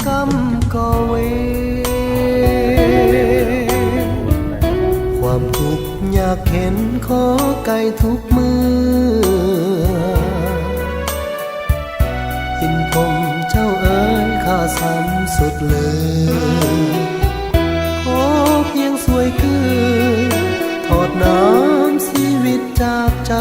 กรรมก่อเวรความทุกข์อยากเห็นขอไกลทุกมือหินผมเจ้าเอ๋ยข้าซ้ำสุดเลยขอเพียงสวยคือถอดน้ำชีวิตจากใจ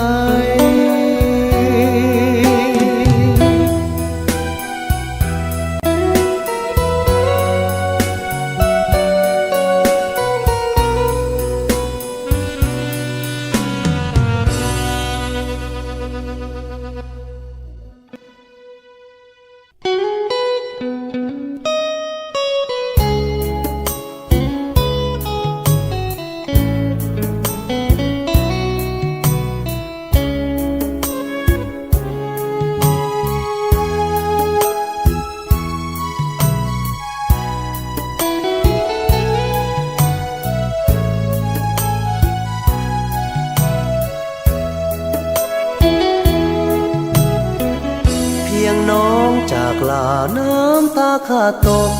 จากลาน้ำตาข้าตก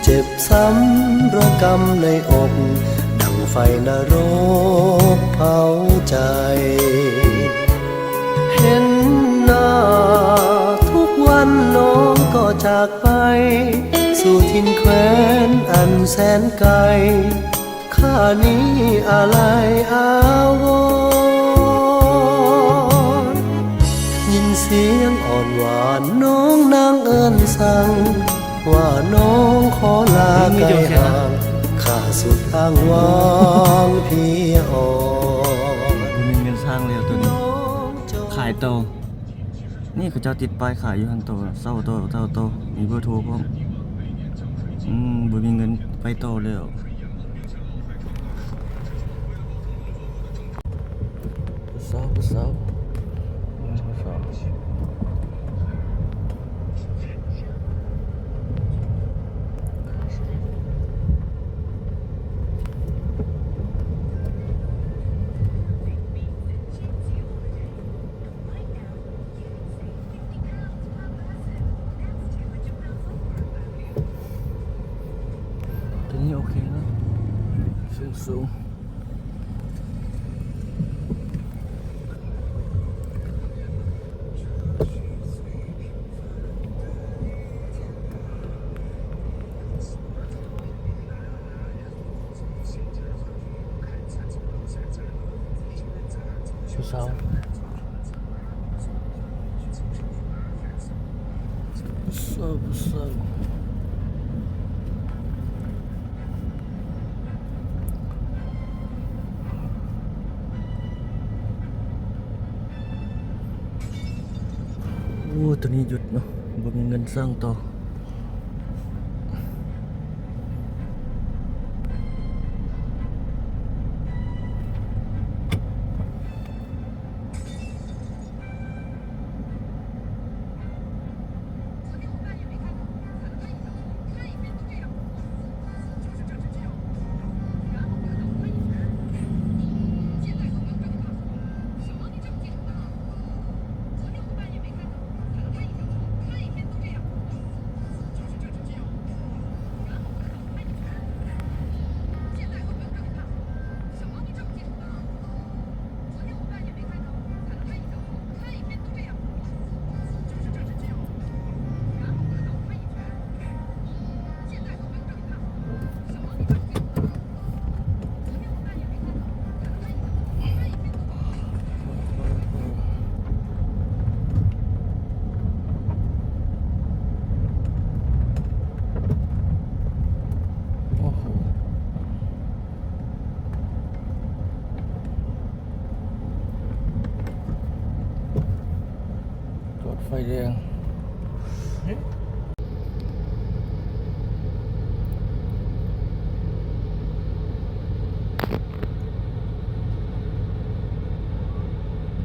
เจ็บซ้ำระกำในอกดังไฟนรกเผาใจเห็นหน้าทุกวันน้องก็จากไปสู่ถิ่นแคว้นอันแสนไกลข้านี้อะไรอาวรยินเสียงอ่อนหวานน้องนางเอิ้นสั่งว่าน้องขอลาไกลห่างข้าสุดอ้างว้างเพียอ่อนมีเงินสร้างแล้วตัวนี้ขายโตนี่เขาเจ้าติดป้ายขายอยู่หั่นโตเซาโตมีเบอร์โทรพร้อมบ่มีเงินไปโตแล้วผู้สาวตัวนี้โอเคนะสูงผู้สาวตัวนี้หยุดเนาะบ่มีเงินสร้างต่อไฟแดง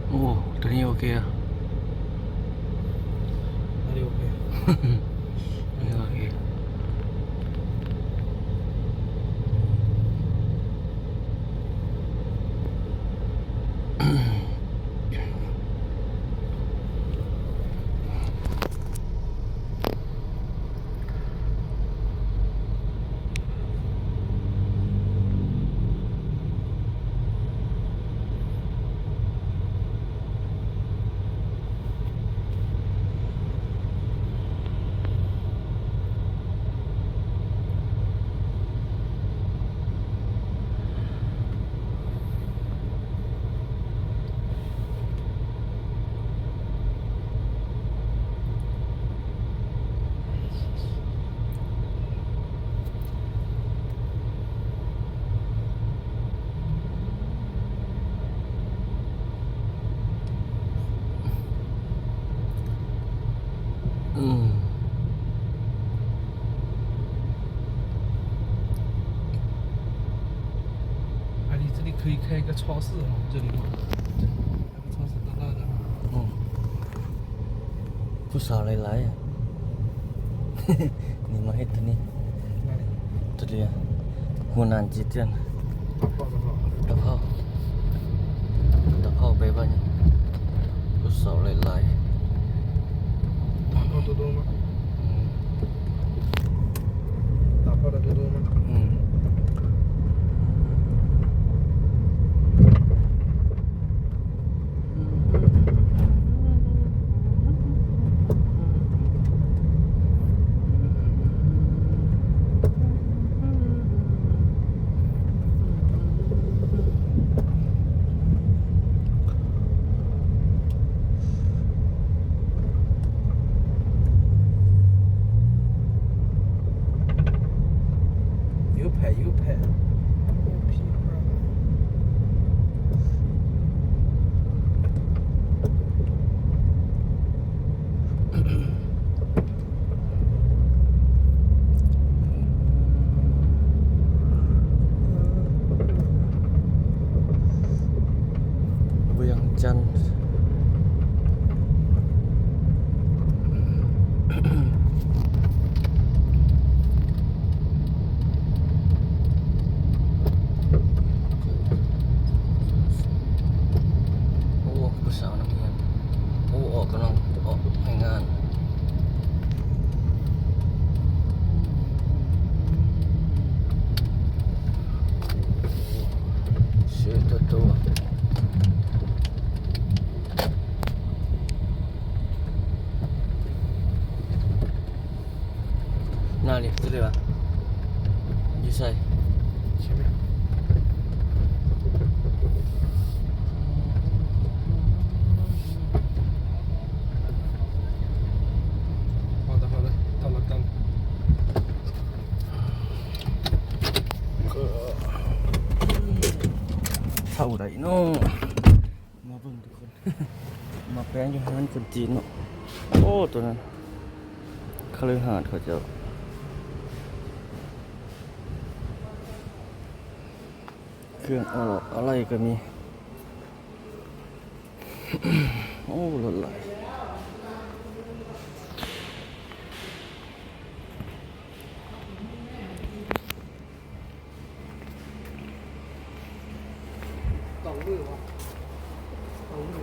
โอ้ตัวนี้โอเคอ่ะอันนี้โอเคอันนี้โอเค啊，你这里可以开一个超市哦，这里嘛，那个超市大大的。 ผู้สาวหลายๆอ่ะ นี่มาเฮ็ดตัวนี้ตัวเดียวหัวนานจีเตียน 大炮， ตะเข้าไปบ้านนี่ผู้สาวหลาย 大炮多多吗？大炮的多多吗？ ๆ有牌有牌。批号。 เวียงจันทน์โอ้ผู้สาวนักเรียนโอ้ออกกำลังออกให้งานชื่อตัว哪里？这里吧。你谁？前面。好的好的，到了到了。 เท่าไหร่เนาะมาเบิ่งทุกคน มาแปลงอยู่ร้านคนจีนเนาะโอ้ตัวนั้นคฤหาสน์เขาเจ้าเครื่องออกอะไรก็มี โอ้หลดไหลาย导路啊，导路。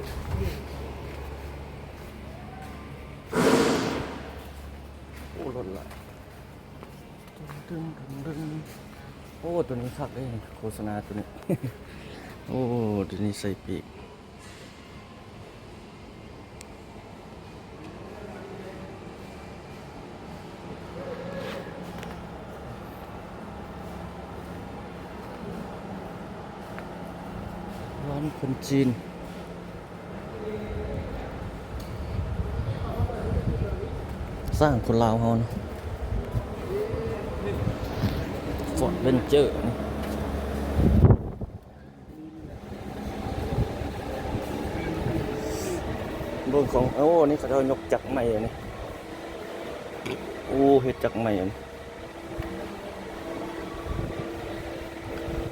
โอ้รถไหลดึงโอ้ตัวนี้คักเลยโฆษณาตัวนี้ โอ้ตัวนี้ใส่ปีกร้านคนจีนสร้างคนลาวเฮานะฟอร์ดเวนเจอร์นี่เบิ่งของโอ้นี่เขาจะยกจักรใหม่อันนี้โอ้เฮ็ดจักรใหม่อันนี้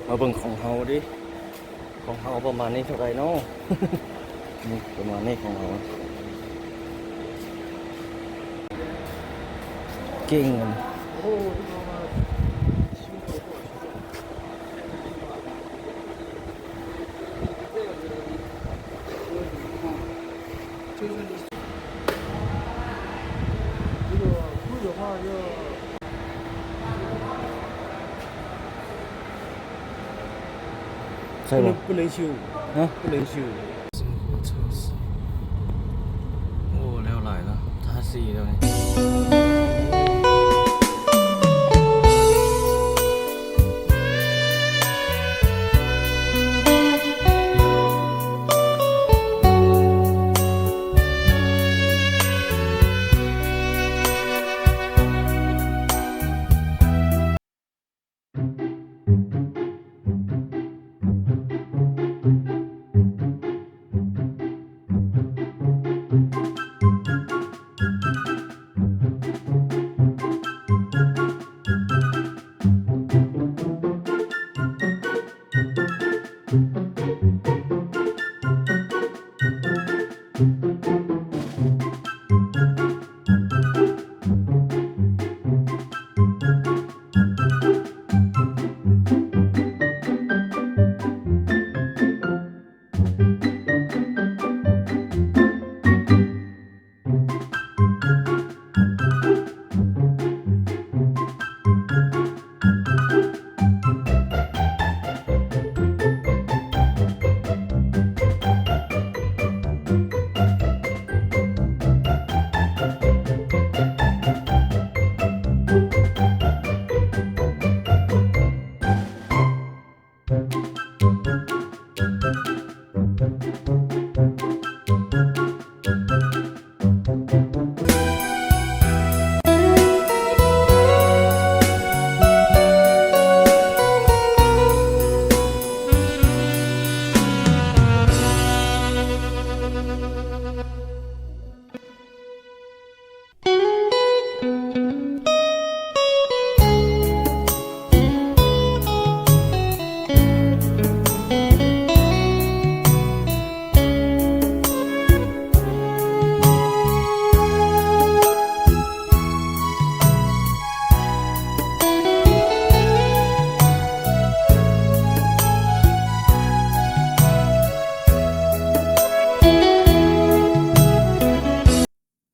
มาเบิ่งของเฮาดิของเฮาประมาณนี้เท่าไหร่เนาะ นี่ประมาณนี้ของเฮาเก่งอันนี้ 哦，这个胸口多少钱？就是你，这个贵的话要。 ใช่ป่ะ 不能修， ฮะ 不能修。生活超市。 โอ้แล้วหลายแล้วทาสีแล้วนี่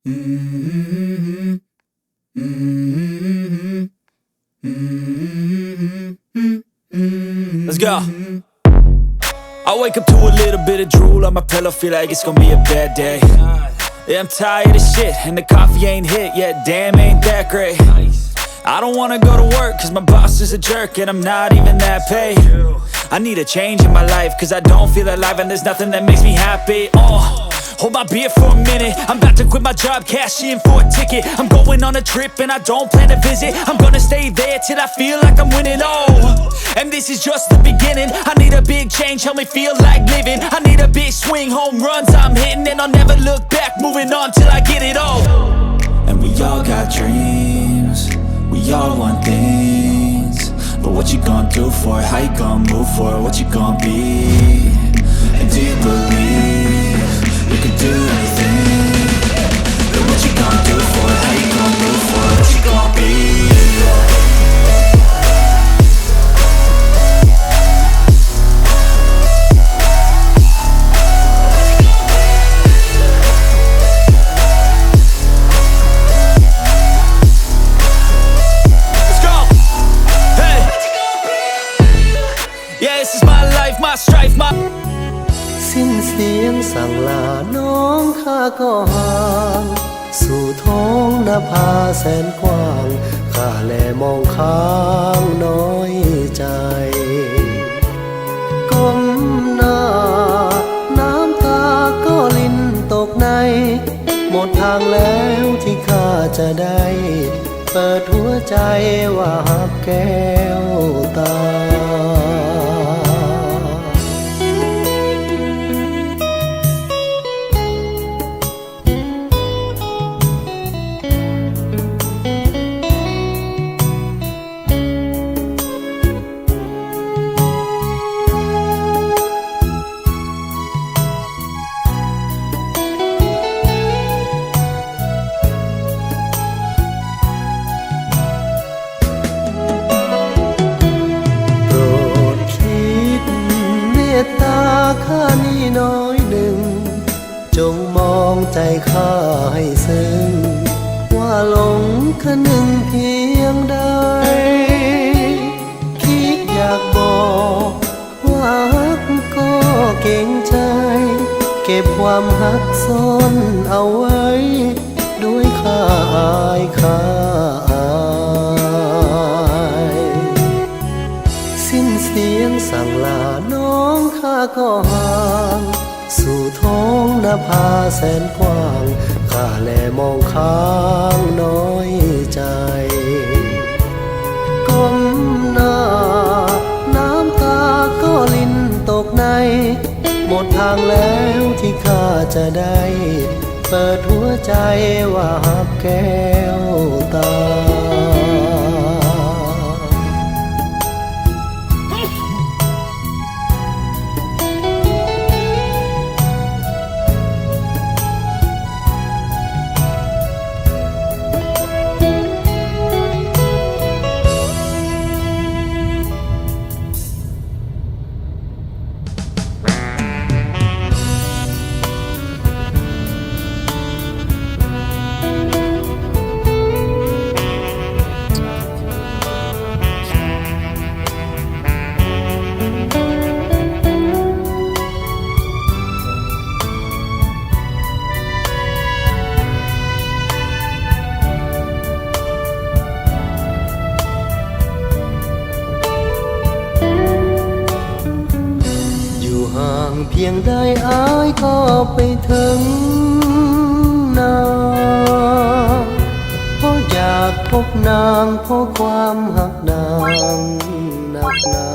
Let's go. I wake up to a little bit of drool on my pillow, feel like it's gonna be a bad day. Yeah, I'm tired of shit, and the coffee ain't hit yet, damn, ain't that great. I don't wanna go to work, cause my boss is a jerk, and I'm not even that paid. I need a change in my life, cause I don't feel alive, and there's nothing that makes me happy. Hold my beer for a minute, I'm about to quit my job, cash in for a ticket. I'm going on a trip, and I don't plan to visit. I'm gonna stay there till I feel like I'm winning, and this is just the beginning. I need a big change, help me feel like living. I need a big swing, home runs I'm hitting, and I'll never look back, moving on till I get it all. And we all got dreams, we all want things, but what you gonna do for it? How you gonna move for it? What you gonna be? And do you believe you can do anything? But what you gonna do for it? How you gonna move for it? What you gonna be? My strife, my สิ้นเสียงสั่งลาน้องข้าก็ห่างสู่ท้องนภาแสนกว้างข้าแลมองค้างน้อยใจก้มหน้าน้ำตาก็ลิ้นตกในหมดทางแล้วที่ข้าจะได้เปิดหัวใจว่าหักแก้วตาข้านี่น้อยหนึ่งจงมองใจข้าให้ซึ้งว่าหลงคะนึงเพียงใดคิดอยากบอกว่าฮักก็เก่งใจเก็บความฮักซ่อนเอาไว้ด้วยข้าอายข้าอายสิ้นเสียงสั่งลาน้องข้าก็ห่างสู่ท้องนภาแสนกว้างข้าแลมองค้างน้อยใจก้มหน้าน้ำตาก็ลิ้นตกในหมดทางแล้วที่ข้าจะได้เปิดหัวใจว่าหักแก้วตาเพียงใดอ้ายก็ไปถึงนางเพราะอยากพบนางเพราะความหักนางหนักหนา